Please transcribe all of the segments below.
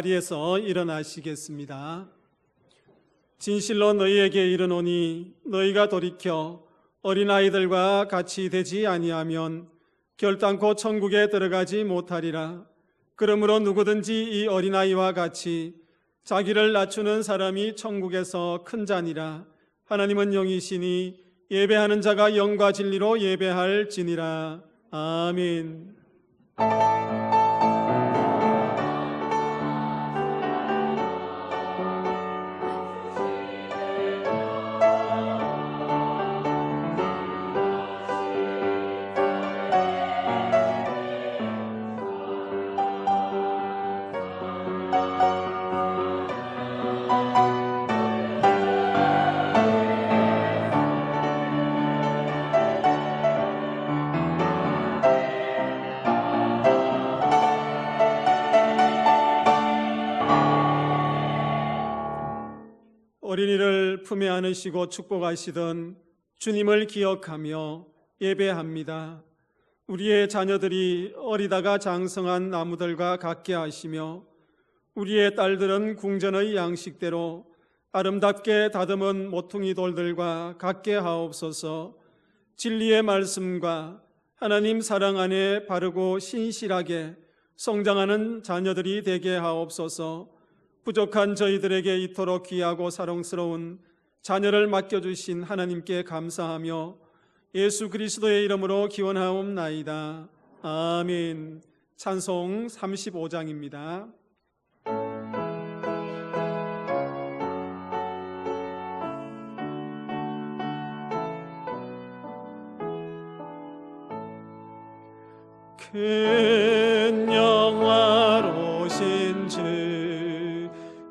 자리에서 일어나시겠습니다. 진실로 너희에게 이르노니 너희가 돌이켜 어린아이들과 같이 되지 아니하면 결단코 천국에 들어가지 못하리라. 그러므로 누구든지 이 어린아이와 같이 자기를 낮추는 사람이 천국에서 큰 자니라. 하나님은 영이시니 예배하는 자가 영과 진리로 예배할지니라. 아멘. 어린이를 품에 안으시고 축복하시던 주님을 기억하며 예배합니다. 우리의 자녀들이 어리다가 장성한 나무들과 같게 하시며 우리의 딸들은 궁전의 양식대로 아름답게 다듬은 모퉁이 돌들과 같게 하옵소서. 진리의 말씀과 하나님 사랑 안에 바르고 신실하게 성장하는 자녀들이 되게 하옵소서. 부족한 저희들에게 이토록 귀하고 사랑스러운 자녀를 맡겨주신 하나님께 감사하며 예수 그리스도의 이름으로 기원하옵나이다. 아멘. 찬송 35장입니다. 큰 영화로신 주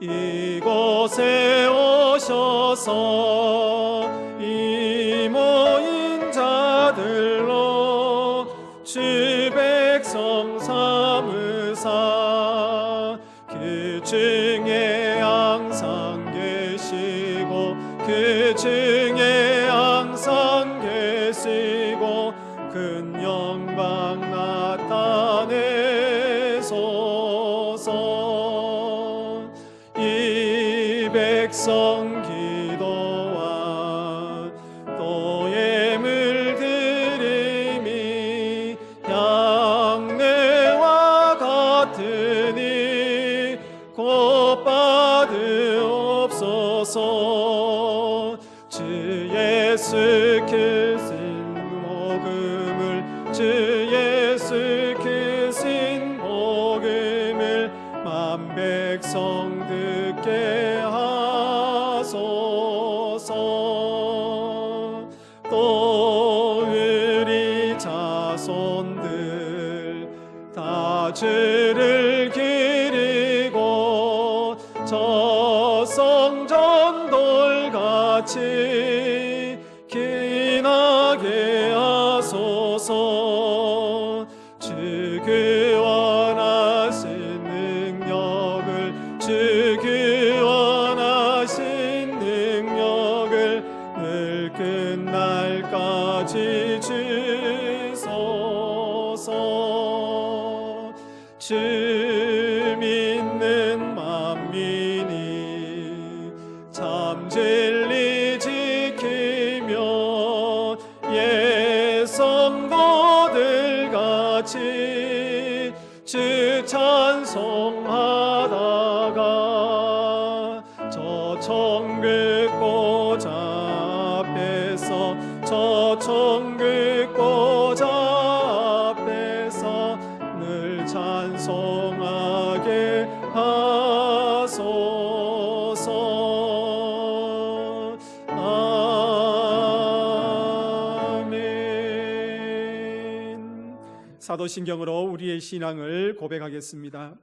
이곳에 오셔서 이 모인 자들로 주 백성 삼으사 그 중에 항상 계시고 그 중에 항상 계시고 큰 영광 나타내소서. 백성 기도와 또 예물 드림이 향내와 같으니 곧 받으옵소서. 주 예수 그 신복음을 주 예수 그 신복음을 만 백성 듣게 하소서. 또 우리 자손들 다 주를 기리고 저 성전돌같이 기나게 하소서. 주 그 원하신 능력을 주 그 원하신 능력을 늘 끝날까지 주소서. 주 믿는 만민이 참 진리 지키며 예성도들 같이 주 찬송하다가 저 천국 보좌 앞에서 저 천국 보좌 앞에서 늘 찬송하게 하소서. 아멘. 사도신경으로 우리의 신앙을 고백하겠습니다.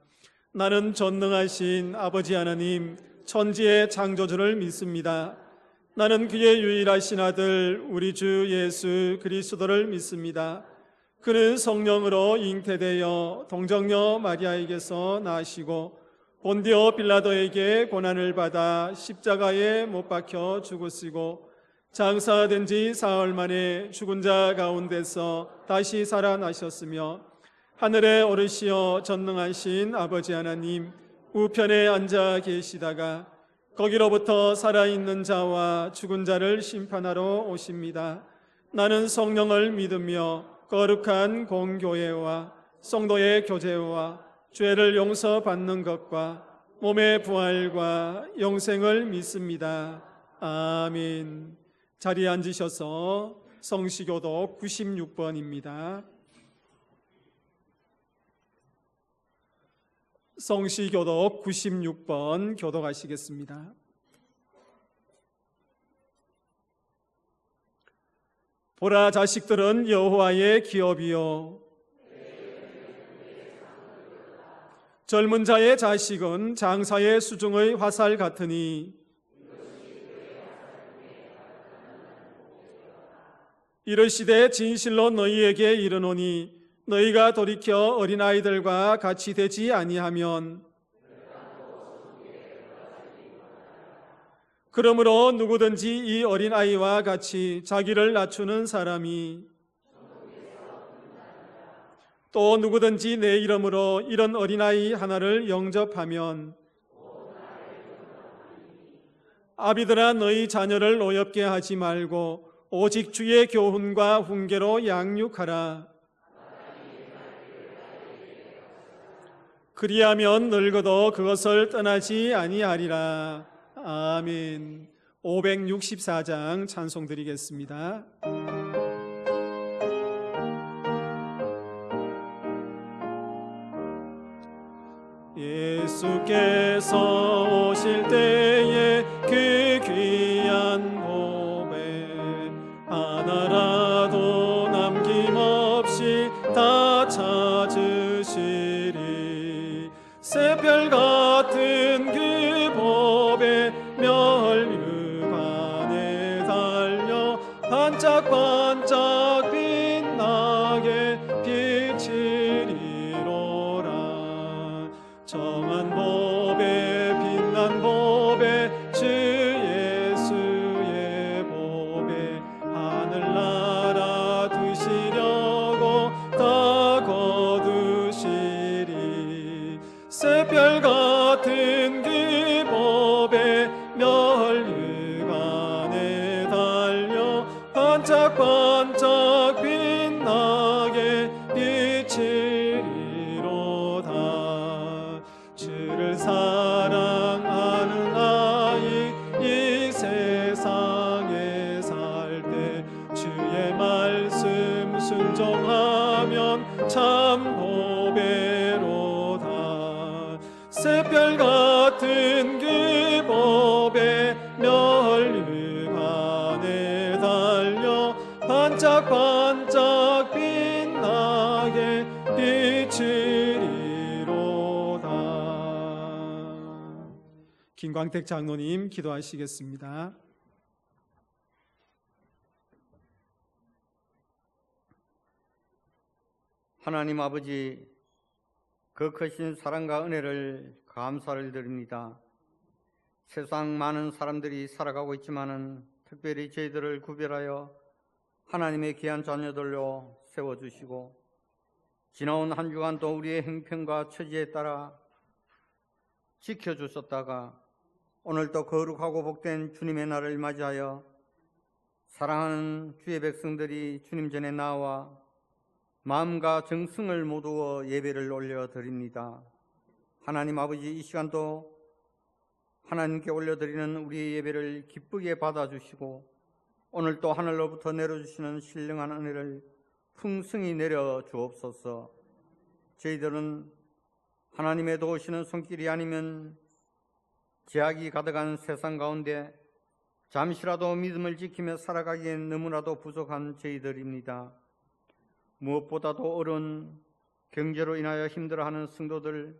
나는 전능하신 아버지 하나님 천지의 창조주를 믿습니다. 나는 그의 유일하신 아들 우리 주 예수 그리스도를 믿습니다. 그는 성령으로 잉태되어 동정녀 마리아에게서 나시고 본디오 빌라도에게 고난을 받아 십자가에 못 박혀 죽으시고 장사된 지 사흘 만에 죽은 자 가운데서 다시 살아나셨으며 하늘에 오르시어 전능하신 아버지 하나님 우편에 앉아 계시다가 거기로부터 살아있는 자와 죽은 자를 심판하러 오십니다. 나는 성령을 믿으며 거룩한 공교회와 성도의 교제와 죄를 용서받는 것과 몸의 부활과 영생을 믿습니다. 아멘. 자리에 앉으셔서 성시교독 96번입니다. 성시교독 96번 교독하시겠습니다. 보라, 자식들은 여호와의 기업이요 젊은 자의 자식은 장사의 수중의 화살 같으니 이르시되 진실로 너희에게 이르노니 너희가 돌이켜 어린아이들과 같이 되지 아니하면 그러므로 누구든지 이 어린아이와 같이 자기를 낮추는 사람이 또 누구든지 내 이름으로 이런 어린아이 하나를 영접하면 아비들아 너희 자녀를 노엽게 하지 말고 오직 주의 교훈과 훈계로 양육하라. 그리하면 늙어도 그것을 떠나지 아니하리라. 아멘. 564장 찬송 드리겠습니다. 예수께서 오실 때에 그 귀한 보배 하나라도 남김없이 다 찾으시리. 새별 같은 그 보배 멸류관에 달려 반짝반짝 빛나게 비치리로라. 정한 보배 빛난 보배 주 예수의 보배 하늘나라 두시려고 다 거두시리. 새별 같은 그 보배 멸류관에 달려 반짝반짝 빛나게 비치리로다. 주를 사랑하는 아이 이 세상에 살 때 주의 말씀 순종하면 참 보배로다. 새별 같은 그 보배 멸류관에 달려 반짝반짝 빛나게 비치리로다. 김광택 장로님 기도하시겠습니다. 하나님 아버지, 그 크신 사랑과 은혜를 감사를 드립니다. 세상 많은 사람들이 살아가고 있지만은 특별히 저희들을 구별하여 하나님의 귀한 자녀들로 세워주시고 지나온 한 주간도 우리의 행편과 처지에 따라 지켜주셨다가 오늘도 거룩하고 복된 주님의 날을 맞이하여 사랑하는 주의 백성들이 주님 전에 나와 마음과 정성을 모두어 예배를 올려드립니다. 하나님 아버지, 이 시간도 하나님께 올려드리는 우리의 예배를 기쁘게 받아주시고 오늘도 하늘로부터 내려주시는 신령한 은혜를 풍성히 내려 주옵소서. 저희들은 하나님의 도우시는 손길이 아니면 제약이 가득한 세상 가운데 잠시라도 믿음을 지키며 살아가기엔 너무나도 부족한 저희들입니다. 무엇보다도 어려운 경제로 인하여 힘들어하는 성도들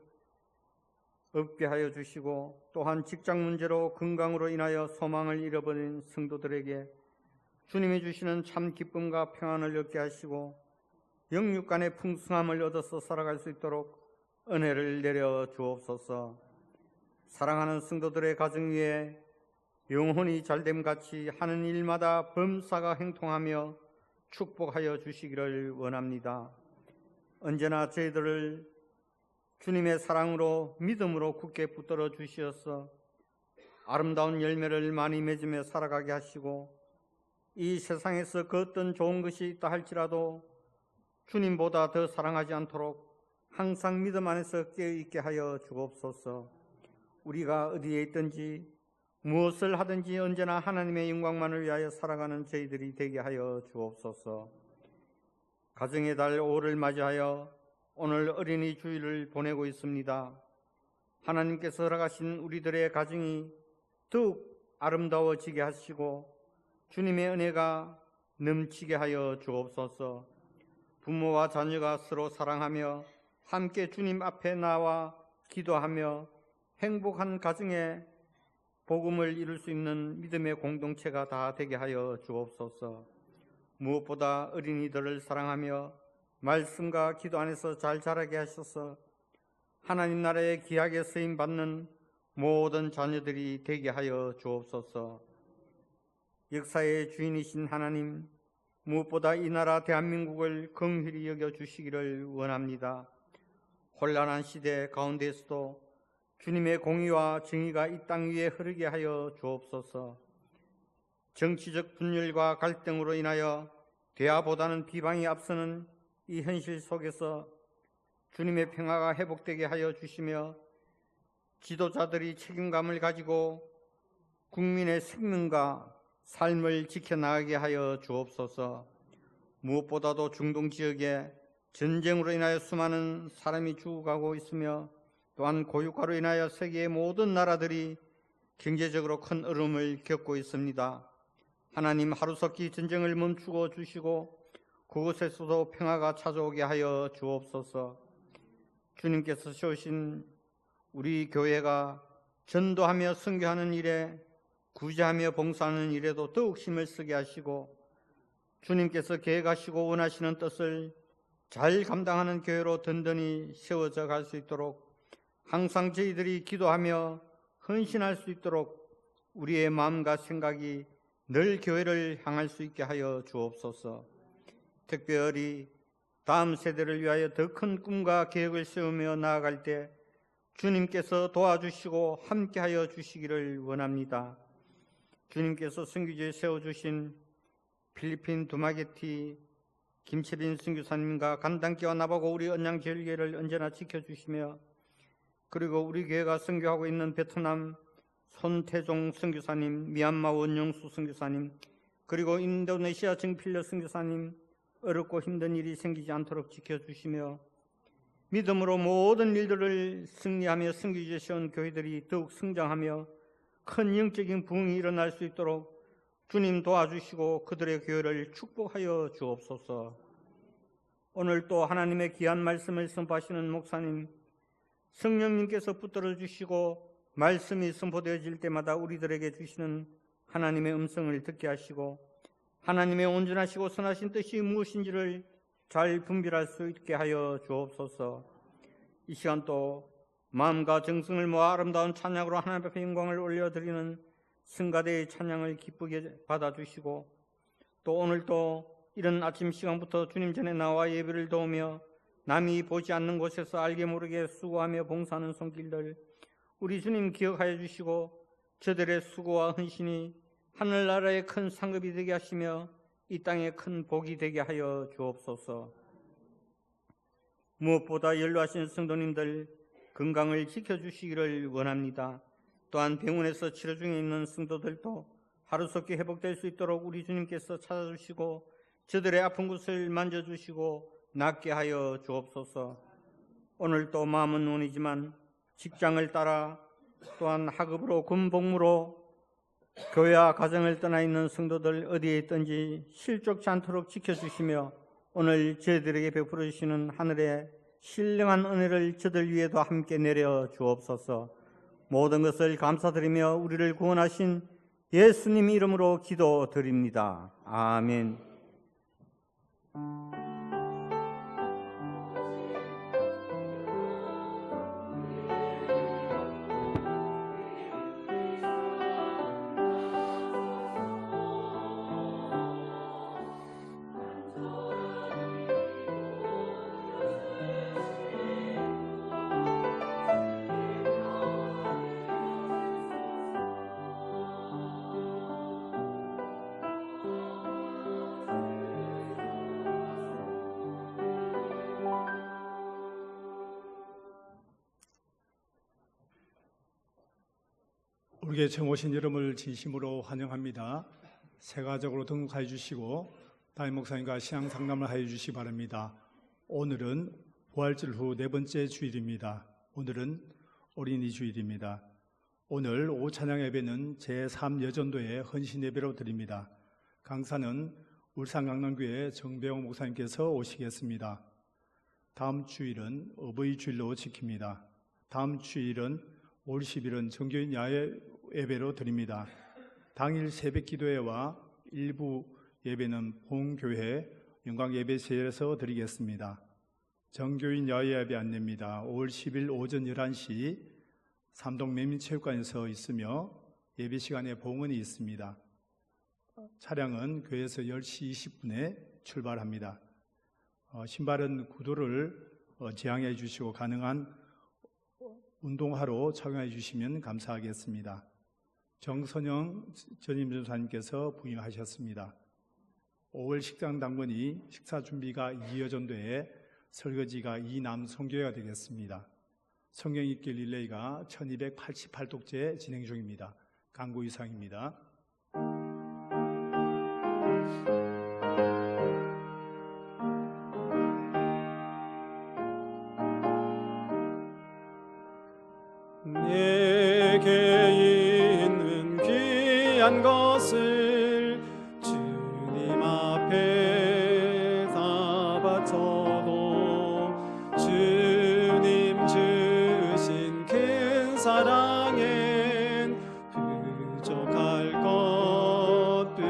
없게 하여 주시고 또한 직장 문제로 건강으로 인하여 소망을 잃어버린 성도들에게 주님이 주시는 참 기쁨과 평안을 얻게 하시고 영육간의 풍성함을 얻어서 살아갈 수 있도록 은혜를 내려 주옵소서. 사랑하는 성도들의 가정 위에 영혼이 잘됨같이 하는 일마다 범사가 행통하며 축복하여 주시기를 원합니다. 언제나 저희들을 주님의 사랑으로 믿음으로 굳게 붙들어 주시어서 아름다운 열매를 많이 맺으며 살아가게 하시고 이 세상에서 그 어떤 좋은 것이 있다 할지라도 주님보다 더 사랑하지 않도록 항상 믿음 안에서 깨어있게 하여 주옵소서. 우리가 어디에 있든지 무엇을 하든지 언제나 하나님의 영광만을 위하여 살아가는 저희들이 되게 하여 주옵소서. 가정의 달 5를 맞이하여 오늘 어린이 주일을 보내고 있습니다. 하나님께서 허락하신 우리들의 가정이 더욱 아름다워지게 하시고 주님의 은혜가 넘치게 하여 주옵소서. 부모와 자녀가 서로 사랑하며 함께 주님 앞에 나와 기도하며 행복한 가정에 복음을 이룰 수 있는 믿음의 공동체가 다 되게 하여 주옵소서. 무엇보다 어린이들을 사랑하며 말씀과 기도 안에서 잘 자라게 하셔서 하나님 나라의 귀하게 쓰임받는 모든 자녀들이 되게 하여 주옵소서. 역사의 주인이신 하나님, 무엇보다 이 나라 대한민국을 긍휼히 여겨주시기를 원합니다. 혼란한 시대 가운데서도 주님의 공의와 정의가 이 땅 위에 흐르게 하여 주옵소서. 정치적 분열과 갈등으로 인하여 대화보다는 비방이 앞서는 이 현실 속에서 주님의 평화가 회복되게 하여 주시며 지도자들이 책임감을 가지고 국민의 생명과 삶을 지켜나가게 하여 주옵소서. 무엇보다도 중동 지역에 전쟁으로 인하여 수많은 사람이 죽어가고 있으며 또한 고유가로 인하여 세계의 모든 나라들이 경제적으로 큰 어려움을 겪고 있습니다. 하나님, 하루속히 전쟁을 멈추고 주시고 그곳에서도 평화가 찾아오게 하여 주옵소서. 주님께서 세우신 우리 교회가 전도하며 선교하는 일에 구제하며 봉사하는 일에도 더욱 힘을 쓰게 하시고 주님께서 계획하시고 원하시는 뜻을 잘 감당하는 교회로 든든히 세워져 갈 수 있도록 항상 저희들이 기도하며 헌신할 수 있도록 우리의 마음과 생각이 늘 교회를 향할 수 있게 하여 주옵소서. 특별히 다음 세대를 위하여 더 큰 꿈과 계획을 세우며 나아갈 때 주님께서 도와주시고 함께하여 주시기를 원합니다. 주님께서 선교지에 세워주신 필리핀 두마게티 김채빈 선교사님과 간단교와 나보고 우리 언양제일교회를 언제나 지켜주시며 그리고 우리 교회가 선교하고 있는 베트남 손태종 선교사님, 미얀마 원영수 선교사님, 그리고 인도네시아 정필려 선교사님 어렵고 힘든 일이 생기지 않도록 지켜주시며 믿음으로 모든 일들을 승리하며 선교지에 세운 교회들이 더욱 성장하며 큰 영적인 부흥이 일어날 수 있도록 주님 도와주시고 그들의 교회를 축복하여 주옵소서. 오늘 또 하나님의 귀한 말씀을 선포하시는 목사님, 성령님께서 붙들어 주시고 말씀이 선포되어질 때마다 우리들에게 주시는 하나님의 음성을 듣게 하시고 하나님의 온전하시고 선하신 뜻이 무엇인지를 잘 분별할 수 있게 하여 주옵소서. 이 시간 또 마음과 정성을 모아 아름다운 찬양으로 하나님 앞에 영광을 올려드리는 성가대의 찬양을 기쁘게 받아주시고 또 오늘 또 이런 아침 시간부터 주님 전에 나와 예배를 도우며 남이 보지 않는 곳에서 알게 모르게 수고하며 봉사하는 손길들 우리 주님 기억하여 주시고 저들의 수고와 헌신이 하늘나라의 큰 상급이 되게 하시며 이 땅에 큰 복이 되게 하여 주옵소서. 무엇보다 연로하신 성도님들 건강을 지켜주시기를 원합니다. 또한 병원에서 치료 중에 있는 성도들도 하루속히 회복될 수 있도록 우리 주님께서 찾아주시고 저들의 아픈 곳을 만져주시고 낫게 하여 주옵소서. 오늘 또 마음은 논이지만 직장을 따라 또한 학업으로 군복무로 교회와 가정을 떠나 있는 성도들 어디에 있든지 실족치 않도록 지켜주시며 오늘 저희들에게 베풀어 주시는 하늘의 신령한 은혜를 저들 위에도 함께 내려 주옵소서. 모든 것을 감사드리며 우리를 구원하신 예수님 이름으로 기도드립니다. 아멘. 우리에게 처음 오신 여러분을 진심으로 환영합니다. 세가적으로 등록하여 주시고 담임 목사님과 신앙 상담을 하여 주시기 바랍니다. 오늘은 부활절 후 네 번째 주일입니다. 오늘은 어린이 주일입니다. 오늘 오후 찬양 예배는 제3여전도의 헌신 예배로 드립니다. 강사는 울산 강남교회 정배용 목사님께서 오시겠습니다. 다음 주일은 어버이 주일로 지킵니다. 다음 주일은 5월 10일은 정교인 야외 예배로 드립니다. 당일 새벽 기도회와 일부 예배는 본교회 영광 예배실에서 드리겠습니다. 정교인 야외 예배 안내입니다. 5월 10일 오전 11시 삼동 매민체육관에서 있으며 예배 시간에 봉헌이 있습니다. 차량은 교회에서 10시 20분에 출발합니다. 신발은 구두를 지향해 주시고 가능한 운동화로 착용해 주시면 감사하겠습니다. 정선영 전임전사님께서 부임하셨습니다. 5월 식당 당번이 식사 준비가 이여전도에 설거지가 이남성교회가 되겠습니다. 성경 읽기 릴레이가 1288독째 진행 중입니다. 강구 이상입니다. 내게 있는 귀한 것을 주님 앞에 다 바쳐도 주님 주신 큰 사랑엔 부족할 것뿐입니다.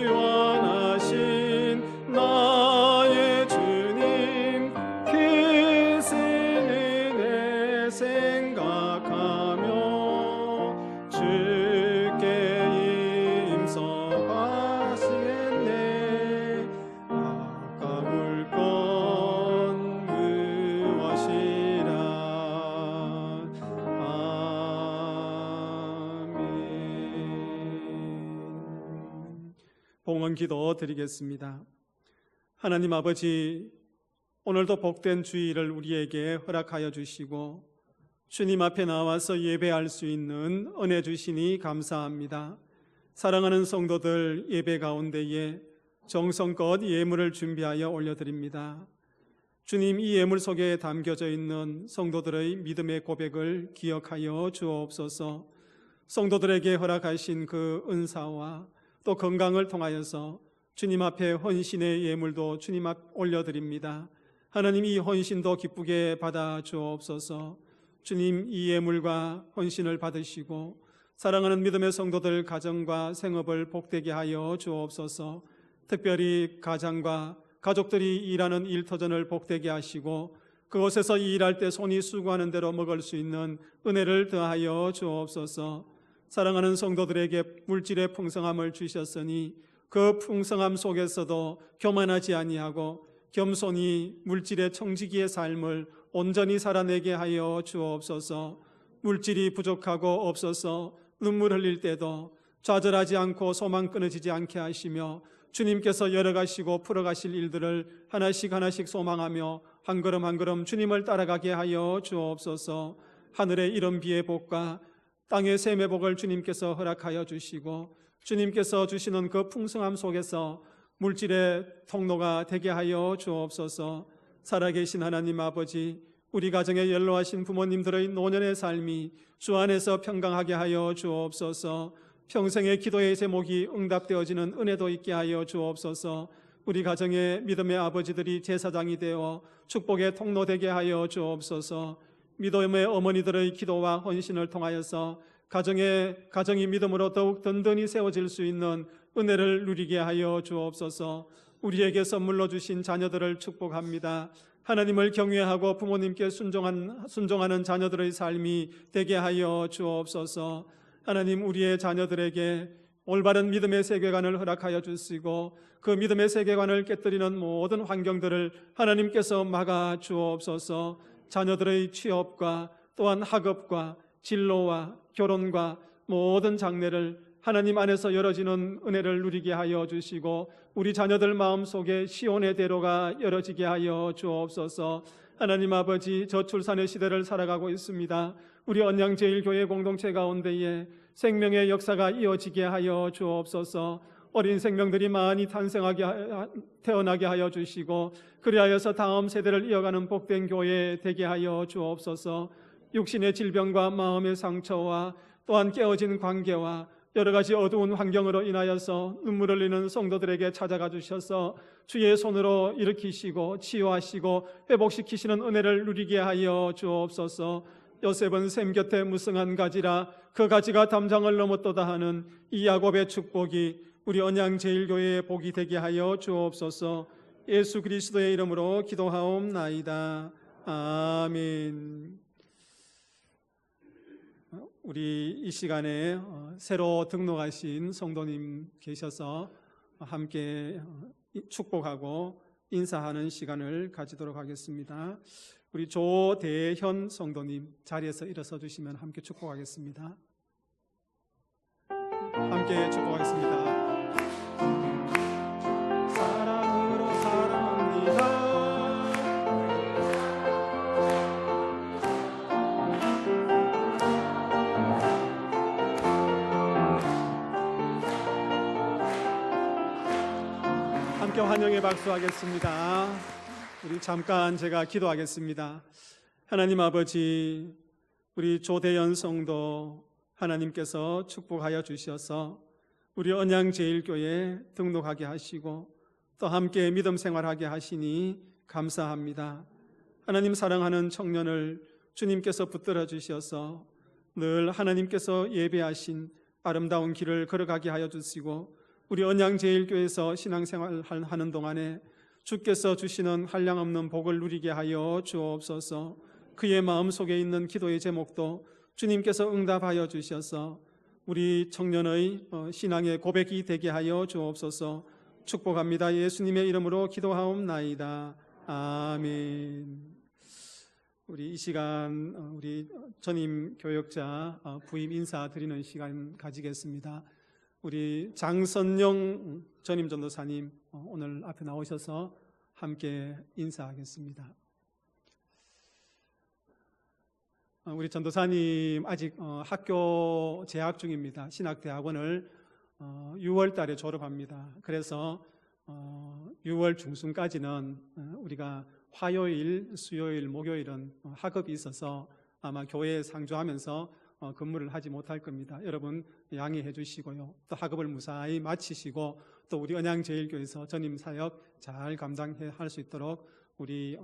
구원하신 나의 주님 생각하며 주께 임성하시겠네. 아까울 건 무엇이라. 아멘. 봉헌 기도 드리겠습니다. 하나님 아버지, 오늘도 복된 주일을 우리에게 허락하여 주시고 주님 앞에 나와서 예배할 수 있는 은혜 주시니 감사합니다. 사랑하는 성도들 예배 가운데에 정성껏 예물을 준비하여 올려드립니다. 주님, 이 예물 속에 담겨져 있는 성도들의 믿음의 고백을 기억하여 주옵소서. 성도들에게 허락하신 그 은사와 또 건강을 통하여서 주님 앞에 헌신의 예물도 주님 앞 올려드립니다. 하나님, 이 헌신도 기쁘게 받아 주옵소서. 주님, 이 예물과 헌신을 받으시고 사랑하는 믿음의 성도들 가정과 생업을 복되게 하여 주옵소서. 특별히 가장과 가족들이 일하는 일터전을 복되게 하시고 그곳에서 일할 때 손이 수고하는 대로 먹을 수 있는 은혜를 더하여 주옵소서. 사랑하는 성도들에게 물질의 풍성함을 주셨으니 그 풍성함 속에서도 교만하지 아니하고 겸손히 물질의 청지기의 삶을 온전히 살아내게 하여 주옵소서. 물질이 부족하고 없어서 눈물 흘릴 때도 좌절하지 않고 소망 끊어지지 않게 하시며 주님께서 열어가시고 풀어가실 일들을 하나씩 하나씩 소망하며 한 걸음 한 걸음 주님을 따라가게 하여 주옵소서. 하늘의 이른 비의 복과 땅의 샘의 복을 주님께서 허락하여 주시고 주님께서 주시는 그 풍성함 속에서 물질의 통로가 되게 하여 주옵소서. 살아계신 하나님 아버지, 우리 가정에 연로하신 부모님들의 노년의 삶이 주 안에서 평강하게 하여 주옵소서. 평생의 기도의 제목이 응답되어지는 은혜도 있게 하여 주옵소서. 우리 가정의 믿음의 아버지들이 제사장이 되어 축복의 통로 되게 하여 주옵소서. 믿음의 어머니들의 기도와 헌신을 통하여서 가정이 믿음으로 더욱 든든히 세워질 수 있는 은혜를 누리게 하여 주옵소서. 우리에게 선물로 주신 자녀들을 축복합니다. 하나님을 경외하고 부모님께 순종하는 자녀들의 삶이 되게 하여 주옵소서. 하나님, 우리의 자녀들에게 올바른 믿음의 세계관을 허락하여 주시고 그 믿음의 세계관을 깨뜨리는 모든 환경들을 하나님께서 막아 주옵소서. 자녀들의 취업과 또한 학업과 진로와 결혼과 모든 장래를 하나님 안에서 열어지는 은혜를 누리게 하여 주시고 우리 자녀들 마음속에 시온의 대로가 열어지게 하여 주옵소서. 하나님 아버지, 저출산의 시대를 살아가고 있습니다. 우리 언양제일교회 공동체 가운데에 생명의 역사가 이어지게 하여 주옵소서. 어린 생명들이 많이 태어나게 하여 주시고, 그리하여서 다음 세대를 이어가는 복된 교회 되게 하여 주옵소서. 육신의 질병과 마음의 상처와 또한 깨어진 관계와 여러 가지 어두운 환경으로 인하여서 눈물 흘리는 성도들에게 찾아가 주셔서 주의 손으로 일으키시고 치유하시고 회복시키시는 은혜를 누리게 하여 주옵소서. 요셉은 샘 곁에 무성한 가지라 그 가지가 담장을 넘었도다 하는 이 야곱의 축복이 우리 언양제일교회의 복이 되게 하여 주옵소서. 예수 그리스도의 이름으로 기도하옵나이다. 아멘. 우리 이 시간에 새로 등록하신 성도님 계셔서 함께 축복하고 인사하는 시간을 가지도록 하겠습니다. 우리 조대현 성도님 자리에서 일어서 주시면 함께 축복하겠습니다. 함께 축복하겠습니다. 사랑으로 사랑합니다. 함께 환영의 박수하겠습니다. 우리 잠깐 제가 기도하겠습니다. 하나님 아버지, 우리 조대현 성도 하나님께서 축복하여 주셔서 우리 언양제일교회에 등록하게 하시고 또 함께 믿음 생활하게 하시니 감사합니다. 하나님 사랑하는 청년을 주님께서 붙들어 주셔서 늘 하나님께서 예배하신 아름다운 길을 걸어가게 하여 주시고 우리 언양제일교회에서 신앙생활하는 동안에 주께서 주시는 한량없는 복을 누리게 하여 주옵소서. 그의 마음속에 있는 기도의 제목도 주님께서 응답하여 주셔서 우리 청년의 신앙의 고백이 되게 하여 주옵소서. 축복합니다. 예수님의 이름으로 기도하옵나이다. 아멘. 우리 이 시간 우리 전임 교역자 부임 인사드리는 시간 가지겠습니다. 우리 장선영 전임 전도사님 오늘 앞에 나오셔서 함께 인사하겠습니다. 우리 전도사님 아직 학교 재학 중입니다. 신학대학원을 6월 달에 졸업합니다. 그래서 6월 중순까지는 우리가 화요일, 수요일, 목요일은 학업이 있어서 아마 교회에 상주하면서 근무를 하지 못할 겁니다. 여러분 양해해 주시고요. 또 학업을 무사히 마치시고 또 우리 언양제일교회에서 전임 사역 잘 감당할 수 있도록 우리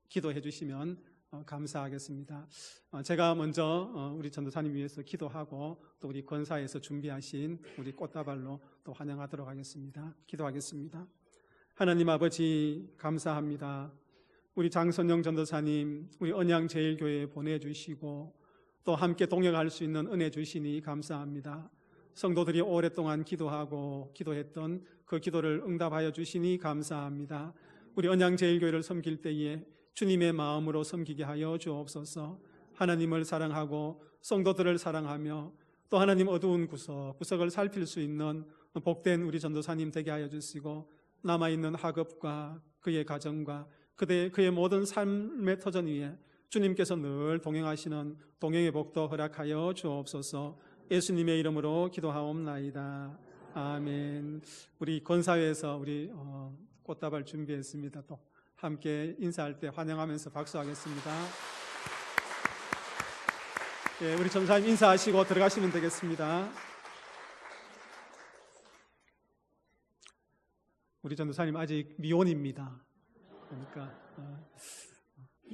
기도해 주시면 감사하겠습니다. 제가 먼저 우리 전도사님 위해서 기도하고 또 우리 권사에서 준비하신 우리 꽃다발로 또 환영하도록 하겠습니다. 기도하겠습니다. 하나님 아버지 감사합니다. 우리 장선영 전도사님 우리 언양제일교회에 보내주시고 또 함께 동역할 수 있는 은혜 주시니 감사합니다. 성도들이 오랫동안 기도했던 그 기도를 응답하여 주시니 감사합니다. 우리 언양제일교회를 섬길 때에 주님의 마음으로 섬기게 하여 주옵소서. 하나님을 사랑하고 성도들을 사랑하며 또 하나님 어두운 구석을 살필 수 있는 복된 우리 전도사님 되게 하여 주시고 남아있는 학업과 그의 가정과 그의 모든 삶의 터전 위에 주님께서 늘 동행하시는 동행의 복도 허락하여 주옵소서. 예수님의 이름으로 기도하옵나이다. 아멘. 우리 권사회에서 우리 꽃다발 준비했습니다. 또 함께 인사할 때 환영하면서 박수하겠습니다. 예, 우리 전사님 인사하시고 들어가시면 되겠습니다. 우리 전도사님 아직 미혼입니다. 그러니까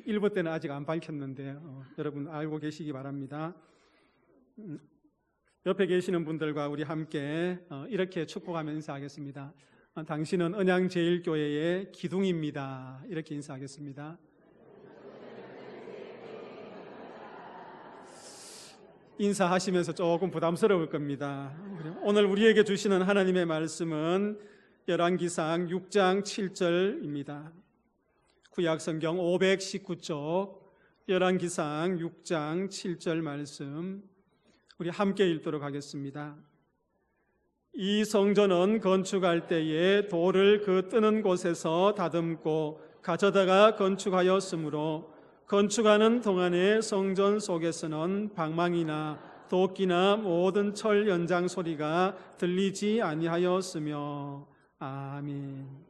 1부 때는 아직 안 밝혔는데 여러분 알고 계시기 바랍니다. 옆에 계시는 분들과 우리 함께 이렇게 축복하며 인사하겠습니다. 당신은 언양제일교회의 기둥입니다. 이렇게 인사하겠습니다. 인사하시면서 조금 부담스러울 겁니다. 오늘 우리에게 주시는 하나님의 말씀은 열왕기상 6장 7절입니다. 구약성경 519쪽 열왕기상 6장 7절 말씀 우리 함께 읽도록 하겠습니다. 이 성전은 건축할 때에 돌을 그 뜨는 곳에서 다듬고 가져다가 건축하였으므로 건축하는 동안에 성전 속에서는 방망이나 도끼나 모든 철 연장 소리가 들리지 아니하였으며. 아멘.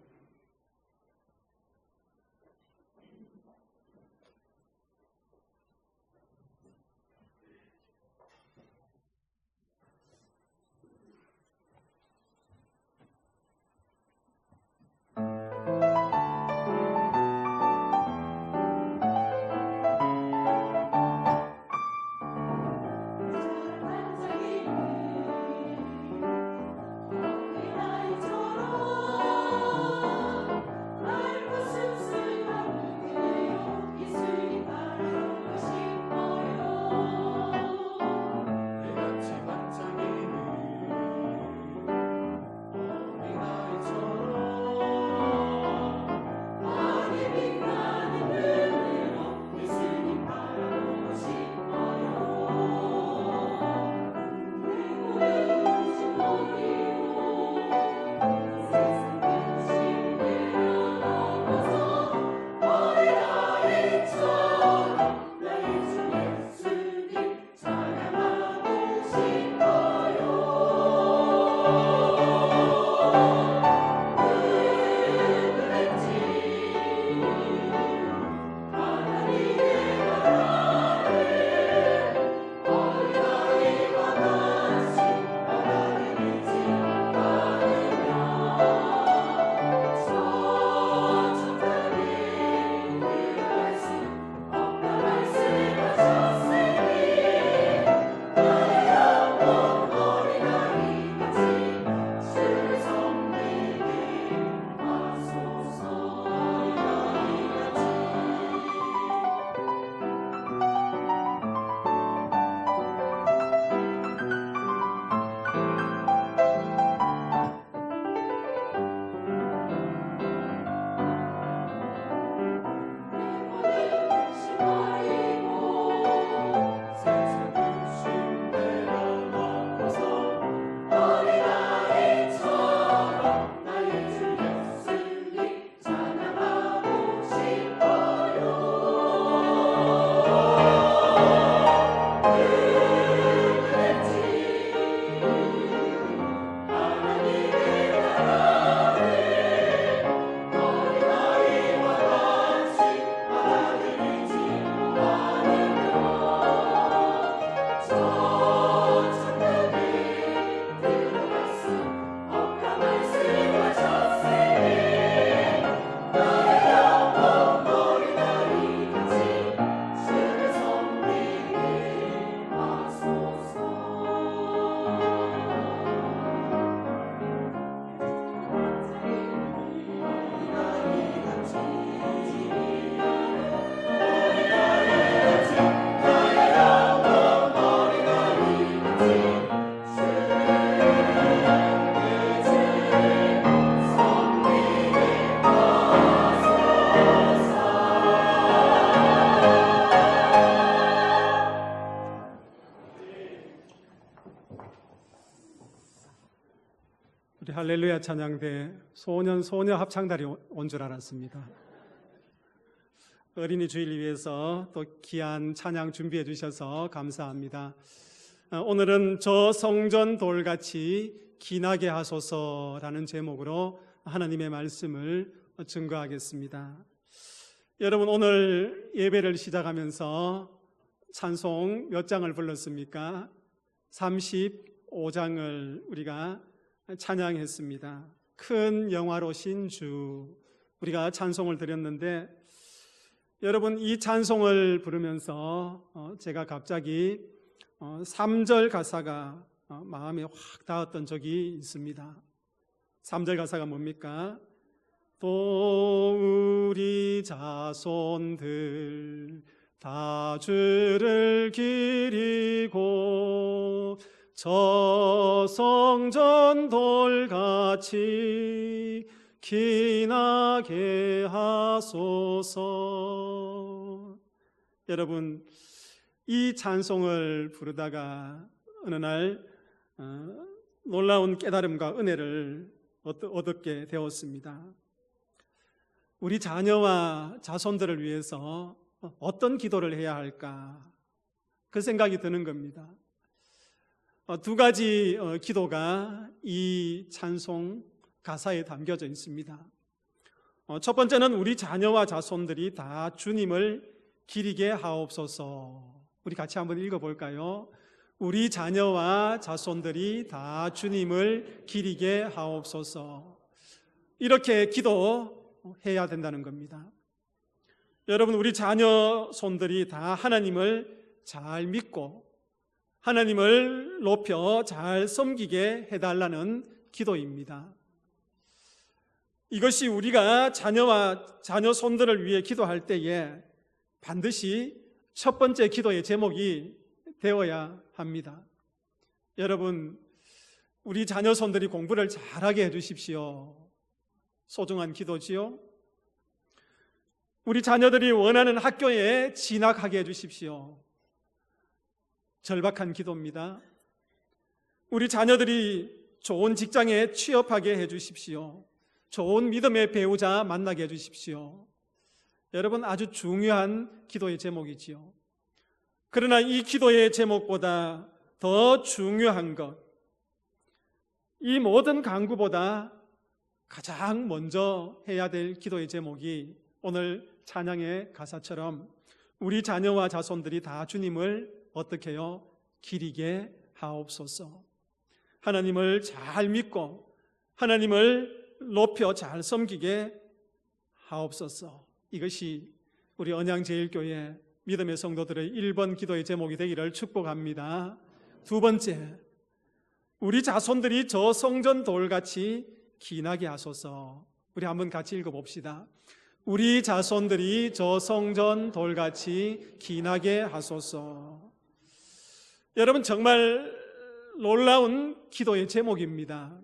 우리 할렐루야 찬양대 소녀 합창단이 온 줄 알았습니다. 어린이 주일을 위해서 또 귀한 찬양 준비해 주셔서 감사합니다. 오늘은 저 성전 돌같이 기나게 하소서라는 제목으로 하나님의 말씀을 증거하겠습니다. 여러분, 오늘 예배를 시작하면서 찬송 몇 장을 불렀습니까? 35장을 우리가 찬양했습니다. 큰 영화로신 주, 우리가 찬송을 드렸는데, 여러분, 이 찬송을 부르면서 제가 갑자기 3절 가사가 마음에 확 닿았던 적이 있습니다. 3절 가사가 뭡니까? 또 우리 자손들 다 주를 기리고 저 성전 돌같이 기나게 하소서. 여러분, 이 찬송을 부르다가 어느 날 놀라운 깨달음과 은혜를 얻게 되었습니다. 우리 자녀와 자손들을 위해서 어떤 기도를 해야 할까? 그 생각이 드는 겁니다. 두 가지 기도가 이 찬송 가사에 담겨져 있습니다. 첫 번째는 우리 자녀와 자손들이 다 주님을 기리게 하옵소서. 우리 같이 한번 읽어볼까요? 우리 자녀와 자손들이 다 주님을 기리게 하옵소서. 이렇게 기도해야 된다는 겁니다. 여러분, 우리 자녀 손들이 다 하나님을 잘 믿고 하나님을 높여 잘 섬기게 해달라는 기도입니다. 이것이 우리가 자녀와 자녀 손들을 위해 기도할 때에 반드시 첫 번째 기도의 제목이 되어야 합니다. 여러분, 우리 자녀 손들이 공부를 잘하게 해주십시오. 소중한 기도지요. 우리 자녀들이 원하는 학교에 진학하게 해주십시오. 절박한 기도입니다. 우리 자녀들이 좋은 직장에 취업하게 해주십시오. 좋은 믿음의 배우자 만나게 해주십시오. 여러분, 아주 중요한 기도의 제목이지요. 그러나 이 기도의 제목보다 더 중요한 것, 이 모든 간구보다 가장 먼저 해야 될 기도의 제목이 오늘 찬양의 가사처럼 우리 자녀와 자손들이 다 주님을 어떻게 해요? 기리게 하옵소서. 하나님을 잘 믿고 하나님을 높여 잘 섬기게 하옵소서. 이것이 우리 언양제일교회 믿음의 성도들의 1번 기도의 제목이 되기를 축복합니다. 두 번째, 우리 자손들이 저 성전 돌같이 기나게 하소서. 우리 한번 같이 읽어봅시다. 우리 자손들이 저 성전 돌같이 기나게 하소서. 여러분, 정말 놀라운 기도의 제목입니다.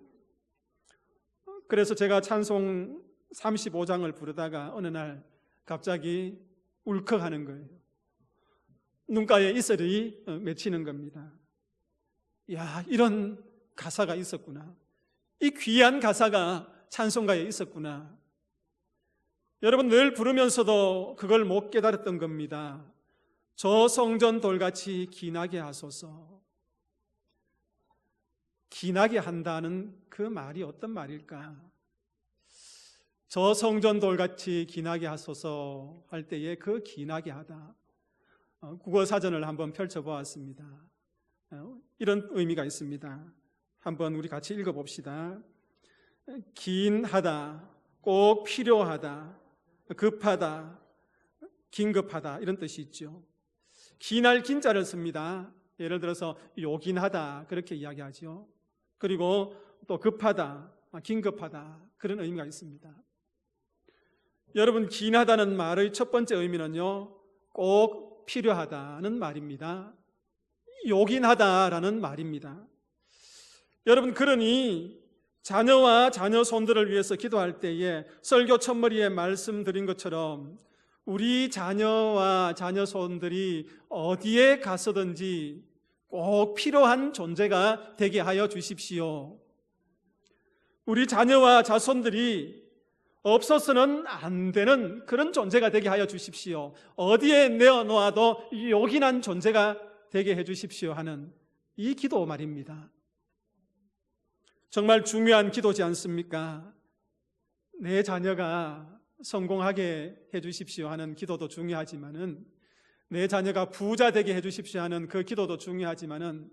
그래서 제가 찬송 35장을 부르다가 어느 날 갑자기 울컥하는 거예요. 눈가에 이슬이 맺히는 겁니다. 야, 이런 가사가 있었구나. 이 귀한 가사가 찬송가에 있었구나. 여러분, 늘 부르면서도 그걸 못 깨달았던 겁니다. 저 성전 돌같이 기나게 하소서. 기나게 한다는 그 말이 어떤 말일까? 저 성전 돌같이 기나게 하소서 할 때에 그 기나게 하다, 국어 사전을 한번 펼쳐보았습니다. 이런 의미가 있습니다. 한번 우리 같이 읽어봅시다. 긴하다, 꼭 필요하다, 급하다, 긴급하다, 이런 뜻이 있죠. 기날 긴자를 씁니다. 예를 들어서 요긴하다, 그렇게 이야기하죠. 그리고 또 급하다, 긴급하다, 그런 의미가 있습니다. 여러분, 긴하다는 말의 첫 번째 의미는요, 꼭 필요하다는 말입니다. 요긴하다라는 말입니다. 여러분, 그러니 자녀와 자녀 손들을 위해서 기도할 때에 설교 첫머리에 말씀드린 것처럼 우리 자녀와 자녀 손들이 어디에 가서든지 꼭 필요한 존재가 되게 하여 주십시오. 우리 자녀와 자손들이 없어서는 안 되는 그런 존재가 되게 하여 주십시오. 어디에 내어놓아도 요긴한 존재가 되게 해 주십시오 하는 이 기도 말입니다. 정말 중요한 기도지 않습니까? 내 자녀가 성공하게 해 주십시오 하는 기도도 중요하지만은, 내 자녀가 부자 되게 해 주십시오 하는 그 기도도 중요하지만은,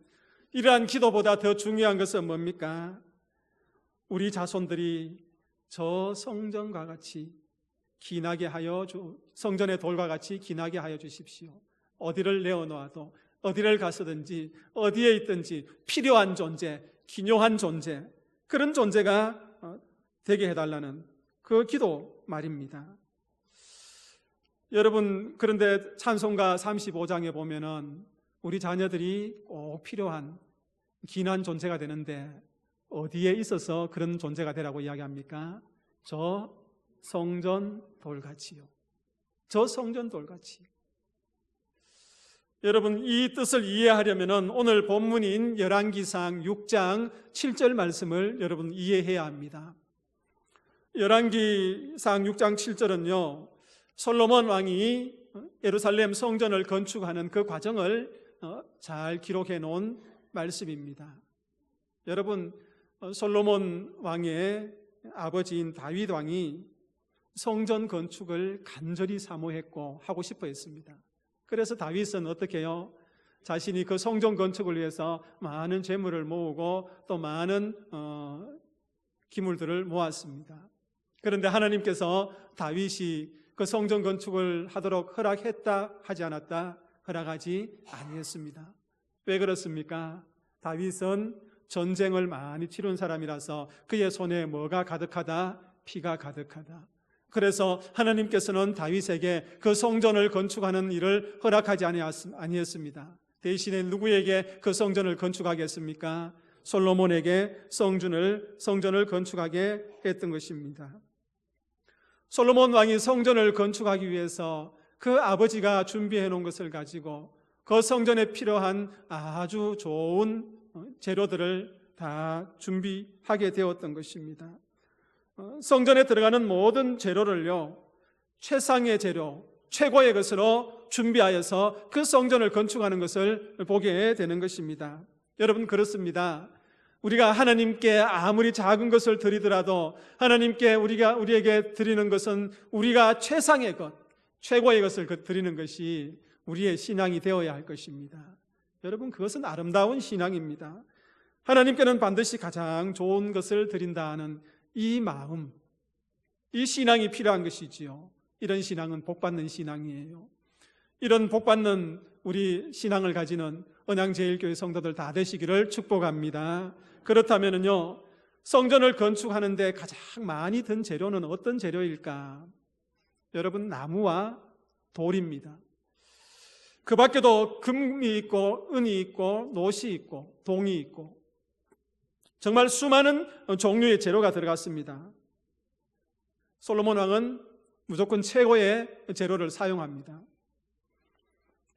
이러한 기도보다 더 중요한 것은 뭡니까? 우리 자손들이 저 성전과 같이 기나게 하여 성전의 돌과 같이 기나게 하여 주십시오. 어디를 내어놓아도, 어디를 가서든지, 어디에 있든지 필요한 존재, 기묘한 존재, 그런 존재가 되게 해달라는 그 기도 말입니다. 여러분, 그런데 찬송가 35장에 보면은 우리 자녀들이 꼭 필요한 귀한 존재가 되는데 어디에 있어서 그런 존재가 되라고 이야기합니까? 저 성전 돌같이요. 저 성전 돌같이. 여러분, 이 뜻을 이해하려면 오늘 본문인 열왕기상 6장 7절 말씀을 여러분 이해해야 합니다. 열왕기상 6장 7절은요, 솔로몬 왕이 예루살렘 성전을 건축하는 그 과정을 잘 기록해 놓은 말씀입니다. 여러분, 솔로몬 왕의 아버지인 다윗 왕이 성전 건축을 간절히 사모했고 하고 싶어 했습니다. 그래서 다윗은 어떻게 해요? 자신이 그 성전 건축을 위해서 많은 재물을 모으고 또 많은 기물들을 모았습니다. 그런데 하나님께서 다윗이 그 성전 건축을 하도록 허락했다 하지 않았다? 허락하지 아니했습니다. 왜 그렇습니까? 다윗은 전쟁을 많이 치룬 사람이라서 그의 손에 뭐가 가득하다? 피가 가득하다. 그래서 하나님께서는 다윗에게 그 성전을 건축하는 일을 허락하지 아니했습니다. 대신에 누구에게 그 성전을 건축하겠습니까? 솔로몬에게 성전을 건축하게 했던 것입니다. 솔로몬 왕이 성전을 건축하기 위해서 그 아버지가 준비해 놓은 것을 가지고 그 성전에 필요한 아주 좋은 재료들을 다 준비하게 되었던 것입니다. 성전에 들어가는 모든 재료를요, 최상의 재료, 최고의 것으로 준비하여서 그 성전을 건축하는 것을 보게 되는 것입니다. 여러분, 그렇습니다. 우리가 하나님께 아무리 작은 것을 드리더라도 하나님께 우리에게 드리는 것은 우리가 최상의 것, 최고의 것을 드리는 것이 우리의 신앙이 되어야 할 것입니다. 여러분, 그것은 아름다운 신앙입니다. 하나님께는 반드시 가장 좋은 것을 드린다는 이 마음, 이 신앙이 필요한 것이지요. 이런 신앙은 복받는 신앙이에요. 이런 복받는 우리 신앙을 가지는 언양제일교회 성도들 다 되시기를 축복합니다. 그렇다면요, 성전을 건축하는데 가장 많이 든 재료는 어떤 재료일까? 여러분, 나무와 돌입니다. 그 밖에도 금이 있고 은이 있고 노시 있고 동이 있고 정말 수많은 종류의 재료가 들어갔습니다. 솔로몬 왕은 무조건 최고의 재료를 사용합니다.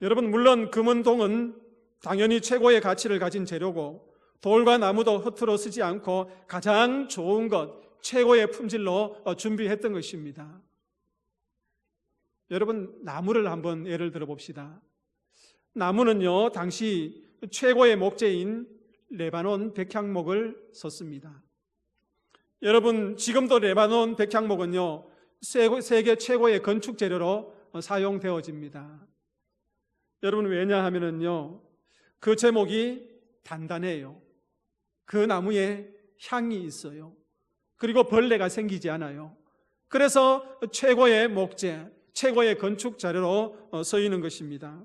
여러분, 물론 금은 동은 당연히 최고의 가치를 가진 재료고 돌과 나무도 허투루 쓰지 않고 가장 좋은 것, 최고의 품질로 준비했던 것입니다. 여러분, 나무를 한번 예를 들어 봅시다. 나무는요, 당시 최고의 목재인 레바논 백향목을 썼습니다. 여러분, 지금도 레바논 백향목은요, 세계 최고의 건축 재료로 사용되어집니다. 여러분, 왜냐하면요, 그 제목이 단단해요. 그 나무에 향이 있어요. 그리고 벌레가 생기지 않아요. 그래서 최고의 목재, 최고의 건축 자료로 쓰이는 것입니다.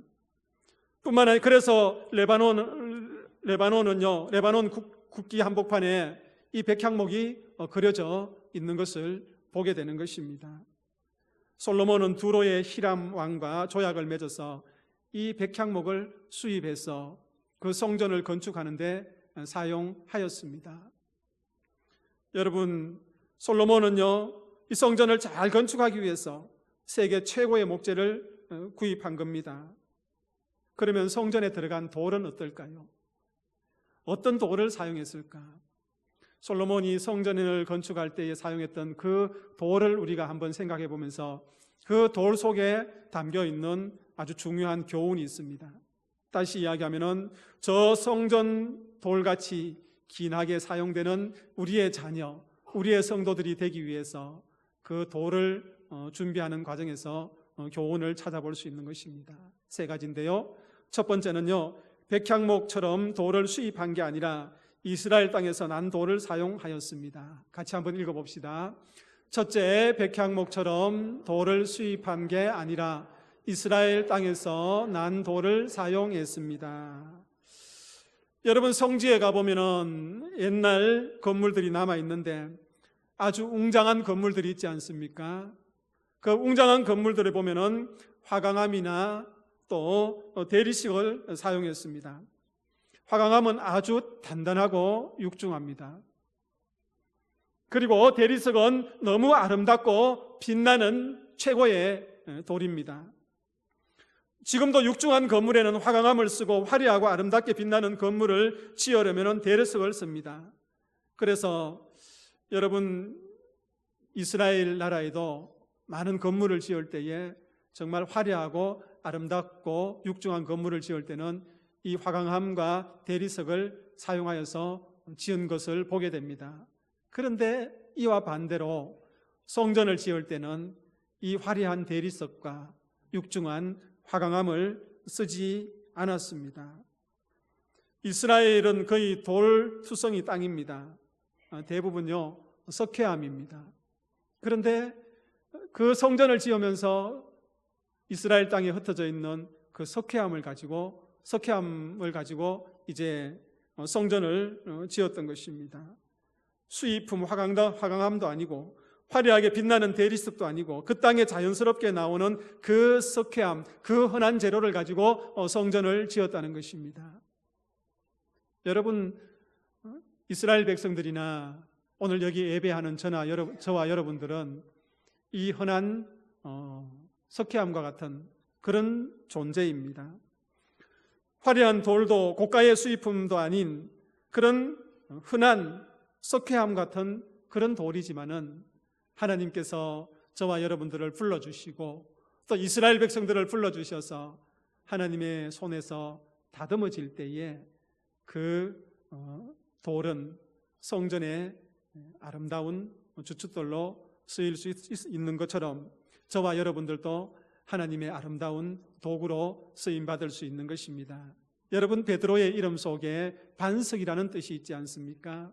뿐만 아니라 그래서 레바논은요, 레바논 국기 한복판에 이 백향목이 그려져 있는 것을 보게 되는 것입니다. 솔로몬은 두로의 히람 왕과 조약을 맺어서 이 백향목을 수입해서 그 성전을 건축하는 데 사용하였습니다. 여러분, 솔로몬은요, 이 성전을 잘 건축하기 위해서 세계 최고의 목재를 구입한 겁니다. 그러면 성전에 들어간 돌은 어떨까요? 어떤 돌을 사용했을까? 솔로몬이 성전을 건축할 때에 사용했던 그 돌을 우리가 한번 생각해 보면서 그 돌 속에 담겨 있는 아주 중요한 교훈이 있습니다. 다시 이야기하면은 저 성전 돌같이 긴하게 사용되는 우리의 자녀, 우리의 성도들이 되기 위해서 그 돌을 준비하는 과정에서 교훈을 찾아볼 수 있는 것입니다. 세 가지인데요. 첫 번째는요, 백향목처럼 돌을 수입한 게 아니라 이스라엘 땅에서 난 돌을 사용하였습니다. 같이 한번 읽어봅시다. 첫째, 백향목처럼 돌을 수입한 게 아니라 이스라엘 땅에서 난 돌을 사용했습니다. 여러분, 성지에 가보면은 옛날 건물들이 남아있는데 아주 웅장한 건물들이 있지 않습니까? 그 웅장한 건물들을 보면은 화강암이나 또 대리석을 사용했습니다. 화강암은 아주 단단하고 육중합니다. 그리고 대리석은 너무 아름답고 빛나는 최고의 돌입니다. 지금도 육중한 건물에는 화강암을 쓰고 화려하고 아름답게 빛나는 건물을 지으려면 대리석을 씁니다. 그래서 여러분, 이스라엘 나라에도 많은 건물을 지을 때에 정말 화려하고 아름답고 육중한 건물을 지을 때는 이 화강암과 대리석을 사용하여서 지은 것을 보게 됩니다. 그런데 이와 반대로 성전을 지을 때는 이 화려한 대리석과 육중한 화강암을 쓰지 않았습니다. 이스라엘은 거의 돌투성이 땅입니다. 대부분요 석회암입니다. 그런데 그 성전을 지으면서 이스라엘 땅에 흩어져 있는 그 석회암을 가지고 이제 성전을 지었던 것입니다. 수입품 화강암도 아니고 화려하게 빛나는 대리석도 아니고 그 땅에 자연스럽게 나오는 그 석회암, 그 흔한 재료를 가지고 성전을 지었다는 것입니다. 여러분, 이스라엘 백성들이나 오늘 여기 예배하는 저와 여러분들은 이 흔한 석회암과 같은 그런 존재입니다. 화려한 돌도 고가의 수입품도 아닌 그런 흔한 석회암 같은 그런 돌이지만은 하나님께서 저와 여러분들을 불러주시고 또 이스라엘 백성들을 불러주셔서 하나님의 손에서 다듬어질 때에 그 돌은 성전의 아름다운 주춧돌로 쓰일 수 있는 것처럼 저와 여러분들도 하나님의 아름다운 도구로 쓰임받을 수 있는 것입니다. 여러분, 베드로의 이름 속에 반석이라는 뜻이 있지 않습니까?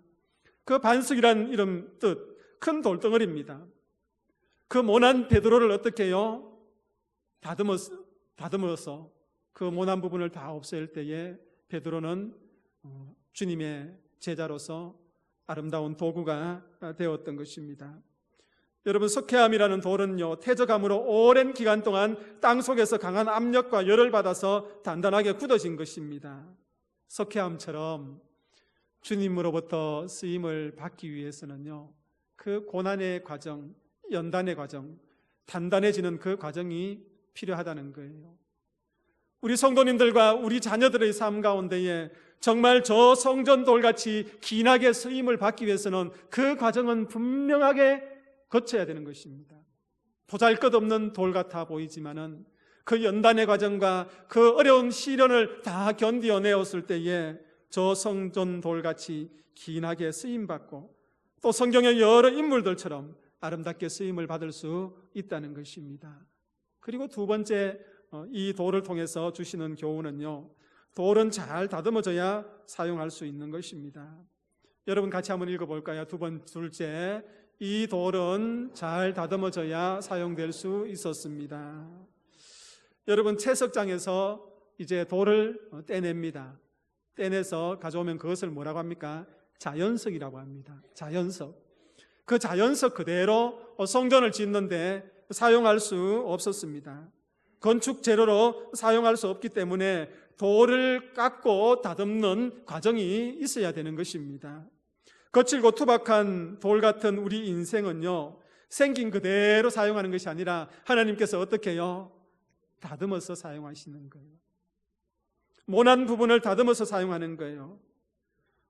그 반석이라는 이름 뜻, 큰 돌덩어리입니다. 그 모난 베드로를 어떻게 해요? 다듬어서 그 모난 부분을 다 없앨 때에 베드로는 주님의 제자로서 아름다운 도구가 되었던 것입니다. 여러분, 석회암이라는 돌은요 태저감으로 오랜 기간 동안 땅 속에서 강한 압력과 열을 받아서 단단하게 굳어진 것입니다. 석회암처럼 주님으로부터 쓰임을 받기 위해서는요 그 고난의 과정, 연단의 과정, 단단해지는 그 과정이 필요하다는 거예요. 우리 성도님들과 우리 자녀들의 삶 가운데에 정말 저 성전돌같이 기나게 쓰임을 받기 위해서는 그 과정은 분명하게 거쳐야 되는 것입니다. 보잘것없는 돌 같아 보이지만은 그 연단의 과정과 그 어려운 시련을 다 견디어내었을 때에 저 성전돌같이 기나게 쓰임받고 또 성경의 여러 인물들처럼 아름답게 쓰임을 받을 수 있다는 것입니다. 그리고 두 번째, 이 돌을 통해서 주시는 교훈은요 돌은 잘 다듬어져야 사용할 수 있는 것입니다. 여러분 같이 한번 읽어볼까요? 둘째, 이 돌은 잘 다듬어져야 사용될 수 있었습니다. 여러분, 채석장에서 이제 돌을 떼냅니다. 떼내서 가져오면 그것을 뭐라고 합니까? 자연석이라고 합니다. 자연석. 그 자연석 그대로 성전을 짓는데 사용할 수 없었습니다. 건축 재료로 사용할 수 없기 때문에 돌을 깎고 다듬는 과정이 있어야 되는 것입니다. 거칠고 투박한 돌 같은 우리 인생은요 생긴 그대로 사용하는 것이 아니라 하나님께서 어떻게 해요? 다듬어서 사용하시는 거예요. 모난 부분을 다듬어서 사용하는 거예요.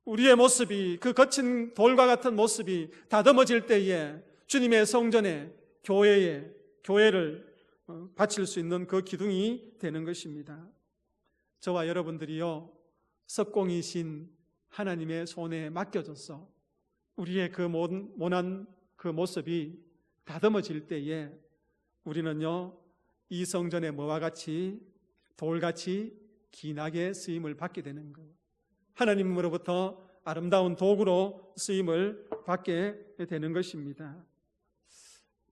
우리의 모습이, 그 거친 돌과 같은 모습이 다듬어질 때에 주님의 성전에, 교회를 바칠 수 있는 그 기둥이 되는 것입니다. 저와 여러분들이요 석공이신 하나님의 손에 맡겨져서 우리의 그 모난 그 모습이 다듬어질 때에 우리는요 이 성전의 뭐와 같이 돌같이 기나게 쓰임을 받게 되는 거예요. 하나님으로부터 아름다운 도구로 쓰임을 받게 되는 것입니다.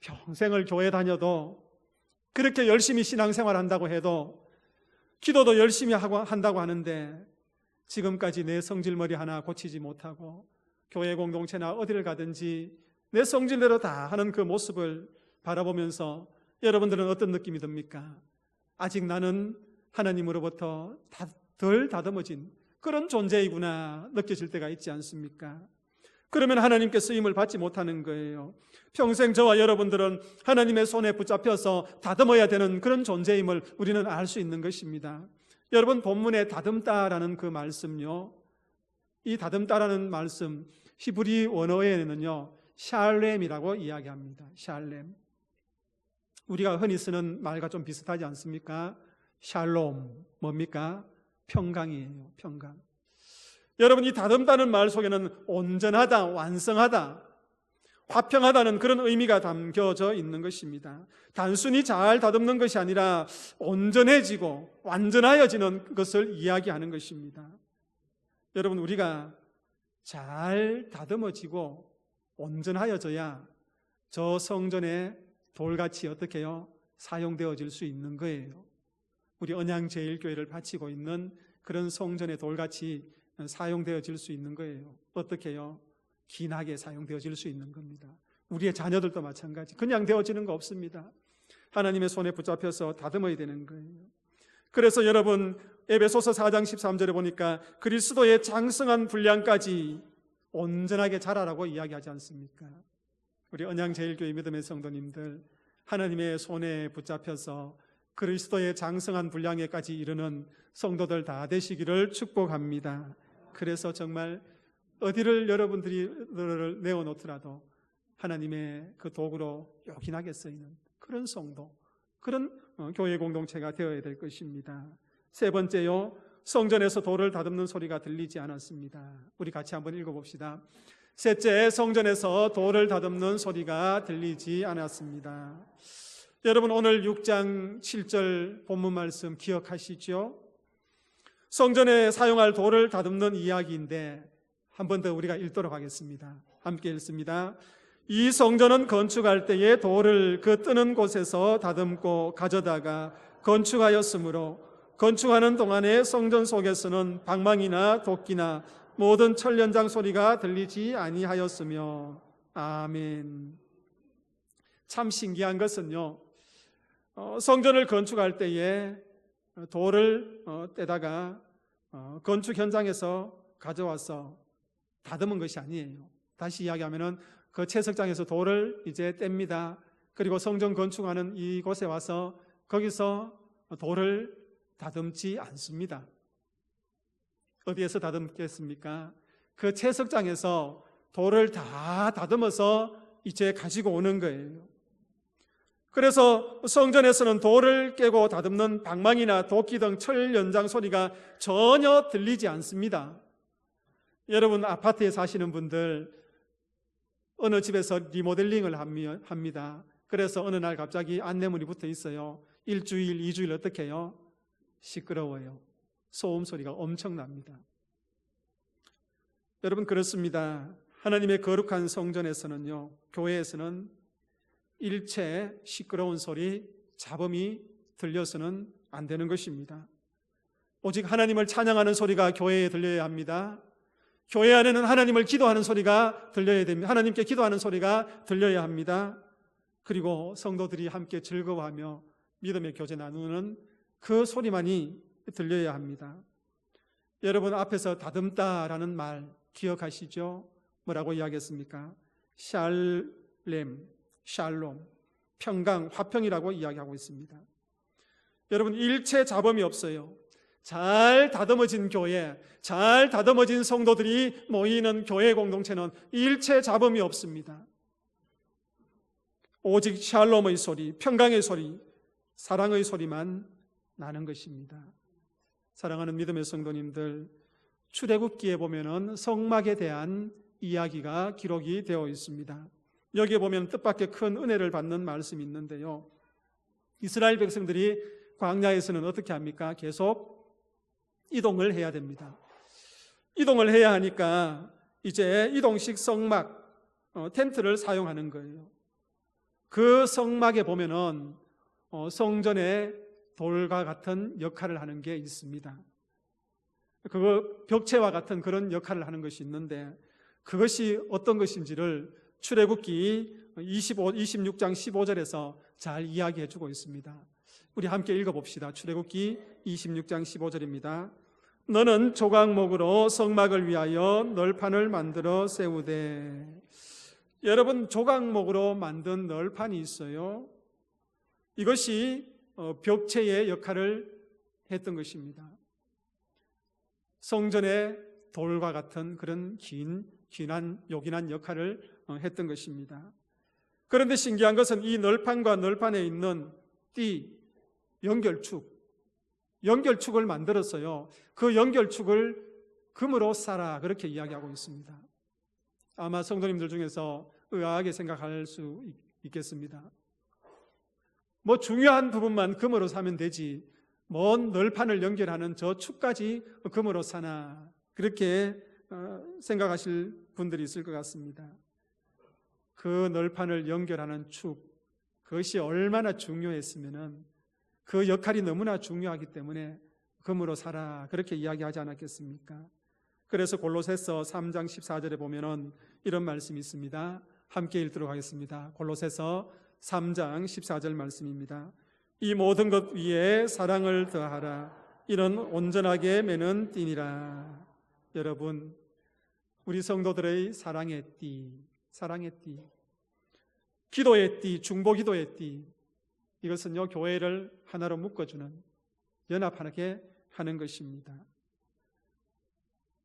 평생을 교회 다녀도 그렇게 열심히 신앙생활 한다고 해도 기도도 열심히 한다고 하는데 지금까지 내 성질머리 하나 고치지 못하고 교회 공동체나 어디를 가든지 내 성질대로 다 하는 그 모습을 바라보면서 여러분들은 어떤 느낌이 듭니까? 아직 나는 하나님으로부터 덜 다듬어진 그런 존재이구나 느껴질 때가 있지 않습니까? 그러면 하나님께 쓰임을 받지 못하는 거예요. 평생 저와 여러분들은 하나님의 손에 붙잡혀서 다듬어야 되는 그런 존재임을 우리는 알 수 있는 것입니다. 여러분, 본문에 다듬다라는 그 말씀요, 이 다듬다라는 말씀 히브리 원어에는요 샬렘이라고 이야기합니다. 샬렘. 우리가 흔히 쓰는 말과 좀 비슷하지 않습니까? 샬롬, 뭡니까? 평강이에요. 평강. 여러분, 이 다듬다는 말 속에는 온전하다, 완성하다, 화평하다는 그런 의미가 담겨져 있는 것입니다. 단순히 잘 다듬는 것이 아니라 온전해지고 완전하여지는 것을 이야기하는 것입니다. 여러분, 우리가 잘 다듬어지고 온전하여져야 저 성전의 돌같이 어떻게 해요? 사용되어질 수 있는 거예요. 우리 언양제일교회를 바치고 있는 그런 성전의 돌같이 사용되어질 수 있는 거예요. 어떻게 해요? 귀하게 사용되어질 수 있는 겁니다. 우리의 자녀들도 마찬가지. 그냥 되어지는 거 없습니다. 하나님의 손에 붙잡혀서 다듬어야 되는 거예요. 그래서 여러분, 에베소서 4장 13절에 보니까 그리스도의 장성한 분량까지 온전하게 자라라고 이야기하지 않습니까? 우리 언양제일교회 믿음의 성도님들, 하나님의 손에 붙잡혀서 그리스도의 장성한 분량에까지 이르는 성도들 다 되시기를 축복합니다. 그래서 정말 어디를 여러분들이 내어놓더라도 하나님의 그 도구로 요긴하게 쓰이는 그런 성도, 그런 교회 공동체가 되어야 될 것입니다. 세 번째요, 성전에서 돌을 다듬는 소리가 들리지 않았습니다. 우리 같이 한번 읽어봅시다. 셋째, 성전에서 돌을 다듬는 소리가 들리지 않았습니다. 여러분, 오늘 6장 7절 본문 말씀 기억하시죠? 성전에 사용할 돌을 다듬는 이야기인데 한 번 더 우리가 읽도록 하겠습니다. 함께 읽습니다. 이 성전은 건축할 때에 돌을 그 뜨는 곳에서 다듬고 가져다가 건축하였으므로 건축하는 동안에 성전 속에서는 방망이나 도끼나 모든 철연장 소리가 들리지 아니하였으며. 아멘. 참 신기한 것은요, 성전을 건축할 때에 돌을 떼다가 건축 현장에서 가져와서 다듬은 것이 아니에요. 다시 이야기하면은 그 채석장에서 돌을 이제 뗍니다. 그리고 성전 건축하는 이곳에 와서 거기서 돌을 다듬지 않습니다. 어디에서 다듬겠습니까? 그 채석장에서 돌을 다 다듬어서 이제 가지고 오는 거예요. 그래서 성전에서는 돌을 깨고 다듬는 방망이나 도끼 등 철 연장 소리가 전혀 들리지 않습니다. 여러분, 아파트에 사시는 분들 어느 집에서 리모델링을 합니다. 그래서 어느 날 갑자기 안내문이 붙어 있어요. 1주일, 2주일 어떻게 해요? 시끄러워요. 소음 소리가 엄청납니다. 여러분, 그렇습니다. 하나님의 거룩한 성전에서는요, 교회에서는 일체 시끄러운 소리, 잡음이 들려서는 안 되는 것입니다. 오직 하나님을 찬양하는 소리가 교회에 들려야 합니다. 교회 안에는 하나님을 기도하는 소리가 들려야 됩니다. 하나님께 기도하는 소리가 들려야 합니다. 그리고 성도들이 함께 즐거워하며 믿음의 교제 나누는 그 소리만이 들려야 합니다. 여러분, 앞에서 다듬다라는 말 기억하시죠? 뭐라고 이야기했습니까? 샬렘, 샬롬, 평강, 화평이라고 이야기하고 있습니다. 여러분, 일체 잡음이 없어요. 잘 다듬어진 교회, 잘 다듬어진 성도들이 모이는 교회 공동체는 일체 잡음이 없습니다. 오직 샬롬의 소리, 평강의 소리, 사랑의 소리만 나는 것입니다. 사랑하는 믿음의 성도님들, 출애굽기에 보면은 성막에 대한 이야기가 기록이 되어 있습니다. 여기에 보면 뜻밖의 큰 은혜를 받는 말씀이 있는데요, 이스라엘 백성들이 광야에서는 어떻게 합니까? 계속 이동을 해야 됩니다. 이동을 해야 하니까 이제 이동식 성막, 텐트를 사용하는 거예요. 그 성막에 보면은 성전의 돌과 같은 역할을 하는 게 있습니다. 그거 벽체와 같은 그런 역할을 하는 것이 있는데, 그것이 어떤 것인지를 출애굽기 26장 15절에서 잘 이야기해 주고 있습니다. 우리 함께 읽어봅시다. 출애굽기 26장 15절입니다. 너는 조각목으로 성막을 위하여 널판을 만들어 세우되. 여러분, 조각목으로 만든 널판이 있어요. 이것이 벽체의 역할을 했던 것입니다. 성전의 돌과 같은 그런 요긴한 역할을 했던 것입니다. 그런데 신기한 것은 이 널판과 널판에 있는 띠, 연결축을 만들었어요. 그 연결축을 금으로 싸라, 그렇게 이야기하고 있습니다. 아마 성도님들 중에서 의아하게 생각할 수 있겠습니다. 뭐 중요한 부분만 금으로 사면 되지, 먼 널판을 연결하는 저 축까지 금으로 사나, 그렇게 생각하실 분들이 있을 것 같습니다. 그 널판을 연결하는 축, 그것이 얼마나 중요했으면은 그 역할이 너무나 중요하기 때문에 금으로 사라, 그렇게 이야기하지 않았겠습니까? 그래서 골로새서 3장 14절에 보면은 이런 말씀이 있습니다. 함께 읽도록 하겠습니다. 골로새서 3장 14절 말씀입니다. 이 모든 것 위에 사랑을 더하라. 이는 온전하게 매는 띠니라. 여러분, 우리 성도들의 사랑의 띠, 기도의 띠, 중보기도의 띠, 이것은요, 교회를 하나로 묶어주는, 연합하게 하는 것입니다.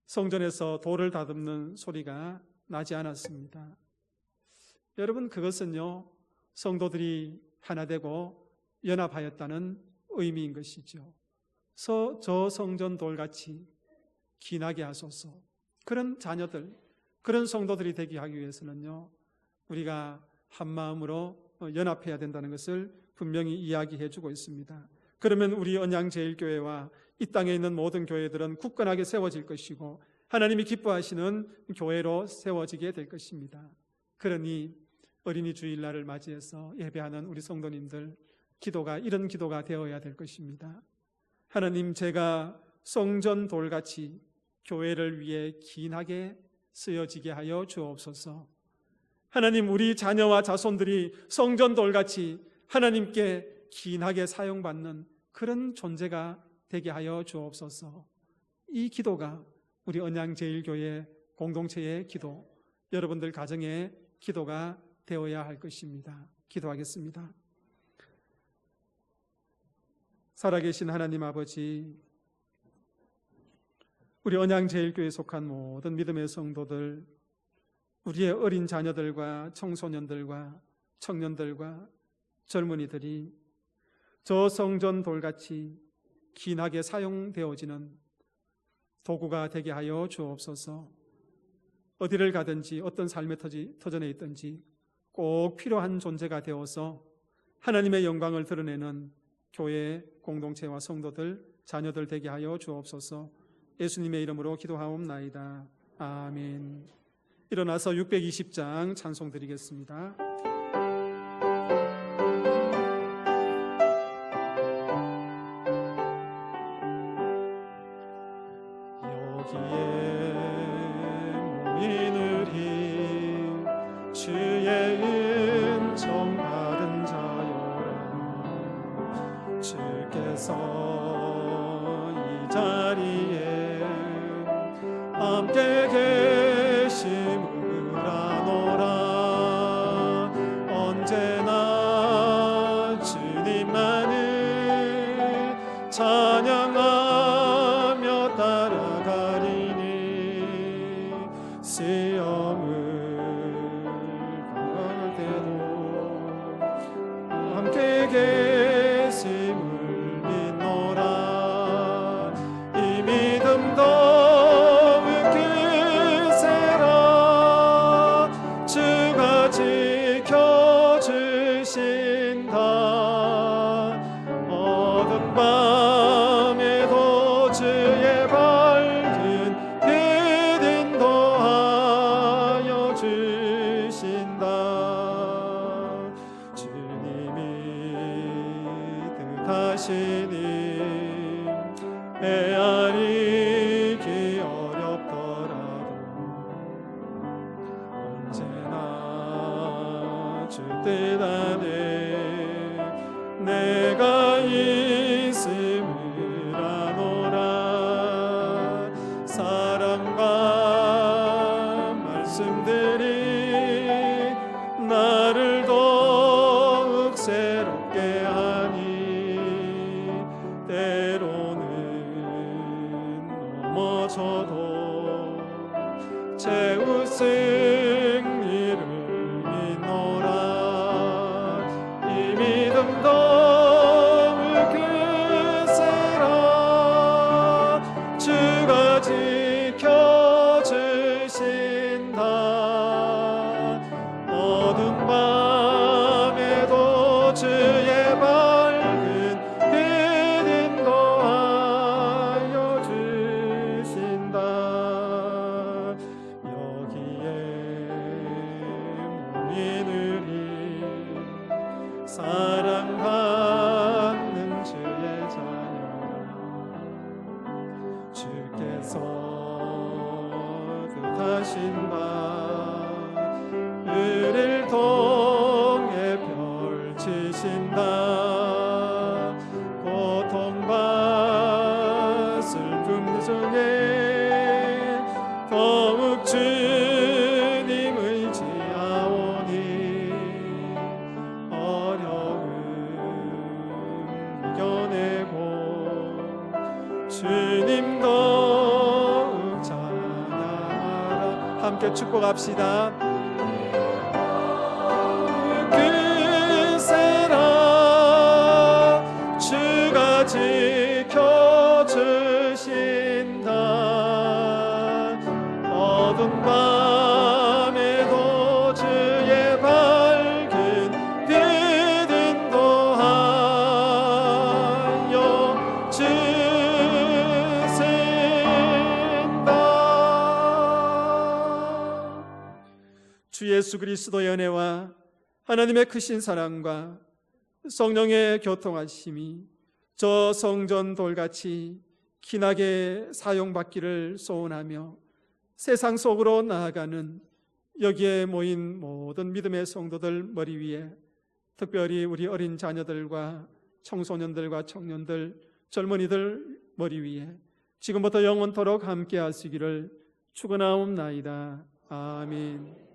성전에서 돌을 다듬는 소리가 나지 않았습니다. 여러분, 그것은요, 성도들이 하나 되고 연합하였다는 의미인 것이죠. 저 성전 돌같이 기나게 하소서. 그런 자녀들, 그런 성도들이 되게 하기 위해서는요, 우리가 한 마음으로 연합해야 된다는 것을 분명히 이야기해 주고 있습니다. 그러면 우리 언양제일교회와 이 땅에 있는 모든 교회들은 굳건하게 세워질 것이고 하나님이 기뻐하시는 교회로 세워지게 될 것입니다. 그러니 어린이 주일날을 맞이해서 예배하는 우리 성도님들, 기도가 이런 기도가 되어야 될 것입니다. 하나님, 제가 성전 돌같이 교회를 위해 기나게 쓰여지게 하여 주옵소서. 하나님, 우리 자녀와 자손들이 성전 돌같이 하나님께 기나게 사용받는 그런 존재가 되게 하여 주옵소서. 이 기도가 우리 언양제일교회 공동체의 기도, 여러분들 가정의 기도가 되어야 할 것입니다. 기도하겠습니다. 살아계신 하나님 아버지, 우리 언양제일교회에 속한 모든 믿음의 성도들, 우리의 어린 자녀들과 청소년들과 청년들과 젊은이들이 저 성전 돌같이 기나게 사용되어지는 도구가 되게 하여 주옵소서. 어디를 가든지 어떤 삶의 터전에 있든지 꼭 필요한 존재가 되어서 하나님의 영광을 드러내는 교회 공동체와 성도들, 자녀들 되게 하여 주옵소서. 예수님의 이름으로 기도하옵나이다. 아멘. 일어나서 620장 찬송 드리겠습니다. 여기에 모이느니 주의 은총 받은 자여라. 주께서 이 자리에 함께 계심을 아노라. 언제나 주님만을 찬양하며 따라가리니 시험을 당할 때도 함께 계심을 믿노라. 이 믿음 더욱 크세라. 주가 지켜주신다. 어두운 밤에도 주의 밝은 빛 인도하여 주신다. 주님이 뜻하시니 헤아리기 어렵더라도 언제나 주 뜻 안에 내가 있음을 아노라. 사랑과 말씀들이 나를 더욱 새롭게 하니 때로는 넘어져도 제 우승리를 주께서 뜻하신 바 을을 통해 펼치신다. 고통과 슬픔 중에 더욱 주님 의지하오니 어려움 이겨내고 주님 더욱 찬양하라. 함께 축복합시다. 그새라 주가 지켜주신다. 어두운 밤에도 주의 밝은 빛 인도하여 주신다. 주 예수 그리스도의 은혜와 하나님의 크신 사랑과 성령의 교통하심이 저 성전 돌같이 기나게 사용받기를 소원하며 세상 속으로 나아가는 여기에 모인 모든 믿음의 성도들 머리 위에, 특별히 우리 어린 자녀들과 청소년들과 청년들, 젊은이들 머리 위에 지금부터 영원토록 함께 하시기를 축원하옵나이다. 아멘.